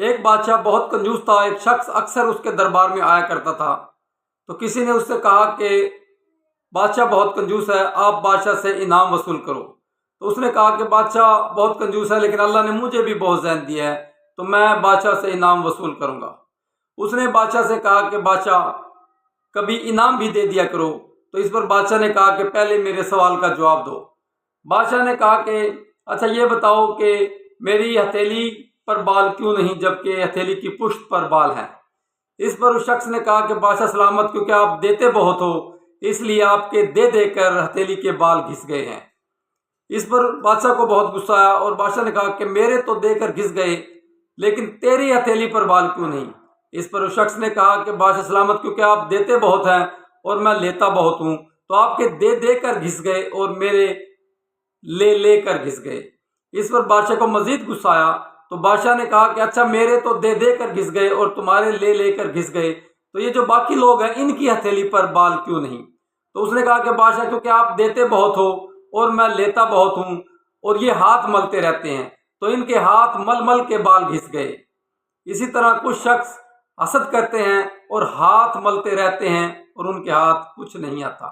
ایک بادشاہ بہت کنجوس تھا، ایک شخص اکثر اس کے دربار میں آیا کرتا تھا۔ تو کسی نے اس سے کہا کہ بادشاہ بہت کنجوس ہے، آپ بادشاہ سے انعام وصول کرو۔ تو اس نے کہا کہ بادشاہ بہت کنجوس ہے لیکن اللہ نے مجھے بھی بہت ذہن دیا ہے، تو میں بادشاہ سے انعام وصول کروں گا۔ اس نے بادشاہ سے کہا کہ بادشاہ کبھی انعام بھی دے دیا کرو۔ تو اس پر بادشاہ نے کہا کہ پہلے میرے سوال کا جواب دو۔ بادشاہ نے کہا کہ اچھا یہ بتاؤ کہ میری ہتھیلی پر بال کیوں نہیں جبکہ ہتھیلی کی پشت پر بال ہیں؟ اس پر اس شخص نے کہا کہ بادشاہ سلامت، کیونکہ آپ دیتے بہت ہو اس لیے آپ کے دے دے کر ہتھیلی کے بال گھس گئے ہیں۔ اس پر بادشاہ کو بہت غصہ آیا اور بادشاہ نے کہا کہ میرے تو دے کر گھس گئے لیکن تیری ہتھیلی پر بال کیوں نہیں؟ اس پر اس شخص نے کہا کہ بادشاہ سلامت، کیونکہ آپ دیتے بہت ہیں اور میں لیتا بہت ہوں، تو آپ کے دے دے کر گھس گئے اور میرے لے لے کر گھس گئے۔ اس پر بادشاہ کو مزید غصہ آیا، تو بادشاہ نے کہا کہ اچھا میرے تو دے دے کر گھس گئے اور تمہارے لے لے کر گھس گئے، تو یہ جو باقی لوگ ہیں ان کی ہتھیلی پر بال کیوں نہیں؟ تو اس نے کہا کہ بادشاہ کیونکہ آپ دیتے بہت ہو اور میں لیتا بہت ہوں اور یہ ہاتھ ملتے رہتے ہیں، تو ان کے ہاتھ مل مل کے بال گھس گئے۔ اسی طرح کچھ شخص حسد کرتے ہیں اور ہاتھ ملتے رہتے ہیں اور ان کے ہاتھ کچھ نہیں آتا۔